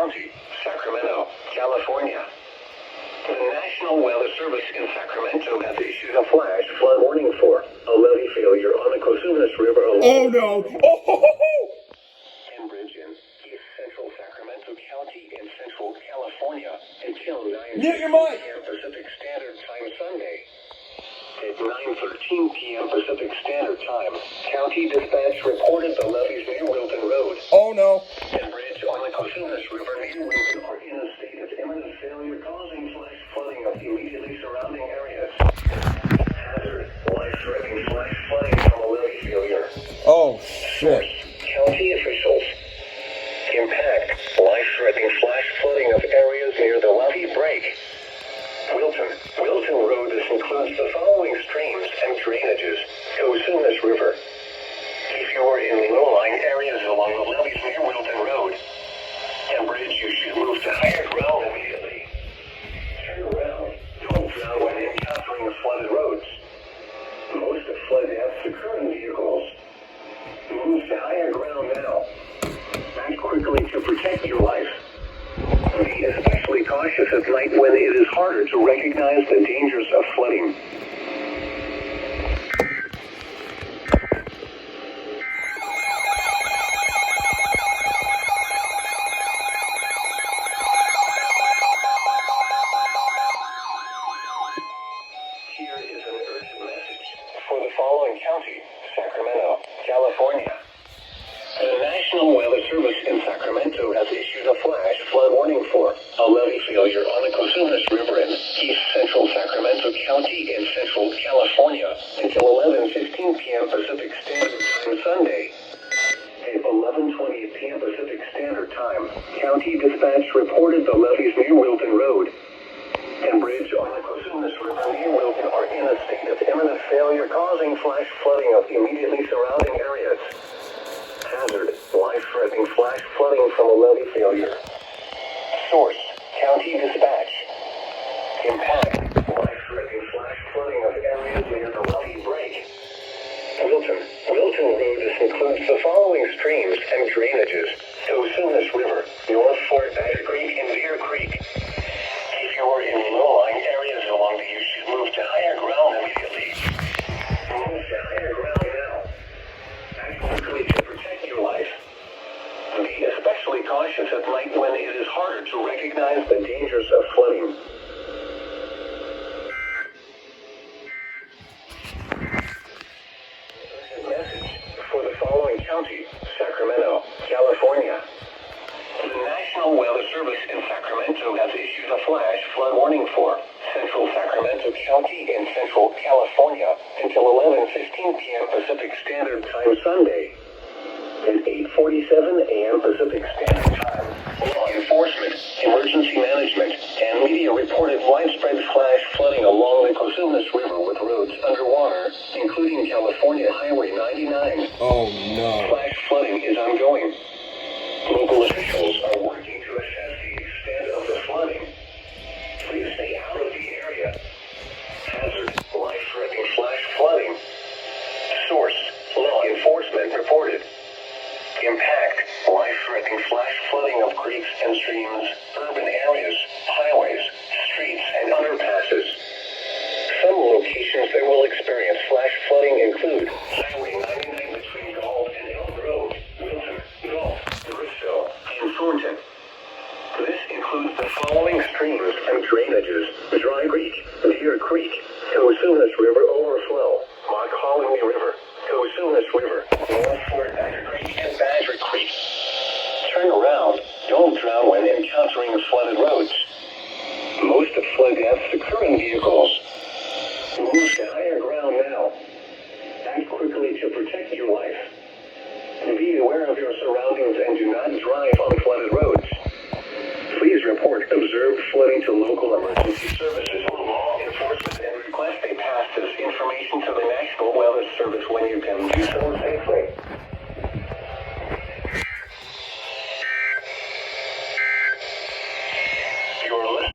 County, Sacramento, California. The National Weather Service in Sacramento has issued a flash flood warning for a levee failure on the Cosumnes River along Oh no! Oh! Cambridge in East Central Sacramento County in Central California until 9 Mute your mic. p.m. Pacific Standard Time Sunday. At 9:13 p.m. Pacific Standard Time, County Dispatch reported the levees near Wilton Road Oh no! and bridge on the Cosumnes River near Wilton are in a state of imminent failure, causing flash flooding of the immediately surrounding areas. Hazard, life-threatening flash flooding from a levee failure. Oh shit! County officials. Impact, life-threatening flash flooding of areas near the levee break. Wilton Road. This includes the following streams and drainages. Cosumnes River. If you are in low-lying areas along the levees near Wilton Road and bridge, you should move to higher ground immediately. Turn around. Don't drown when encountering flooded roads. Most of flood deaths occur in vehicles. Move to higher ground now. Act quickly to protect your life. Be especially cautious at night when it is harder to recognize the dangers of flooding. Here is an urgent message for the following county, Sacramento, California. The National Weather Service in Sacramento has issued a flash flood warning for a levee failure on the Cosumnes River in East Central Sacramento County in Central California until 11:15 p.m. Pacific Standard Time Sunday. At 11:20 p.m. Pacific Standard Time, County Dispatch reported the levees near Wilton Road and bridge on the Cosumnes River near Wilton are in a state of imminent failure, causing flash flooding of immediately surrounding areas. Hazard, life-threatening flash flooding from a levee failure. Source, County Dispatch. Impact, life-threatening flash flooding of areas near the levee break. Wilton Road. This includes the following streams and drainages. Cosumnes River, North Fort Badger Creek and Deer Creek. If you are in low-lying areas along the, you should move to higher ground immediately. Move to higher ground now. Act quickly to protect your life. Be especially cautious at night when it is harder to recognize the dangers of flooding. Message for the following county, Sacramento, California. The National Weather Service in Sacramento has issued a flash flood warning for Central Sacramento County in Central California until 11:15 p.m. Pacific Standard Time Sunday. At 8:47 a.m. Pacific Standard Time, law enforcement, emergency management, and media reported widespread flash flooding along the Cosumnes River with roads underwater, including California Highway 99. Oh no! Flash flooding is ongoing. Local officials are working to assess the extent of the flooding. Please stay out of the area. Hazard, life-threatening flash flooding. Source, law enforcement reported. Impact, life-threatening flash flooding of creeks and streams, urban areas, highways, streets, and underpasses. Some locations that will experience flash flooding include Highway 99 between Galt and Elm Road, Wilton, Galt, Bristol, and Thornton. This includes the following streams and drainages: Dry Creek, Deer Creek, Cosumnes River overflow, Montgomery River, Cosumnes River, North Fort Badger Creek, and Badger Creek. Turn around. Don't drown when encountering flooded roads. Most of flood deaths occur in vehicles.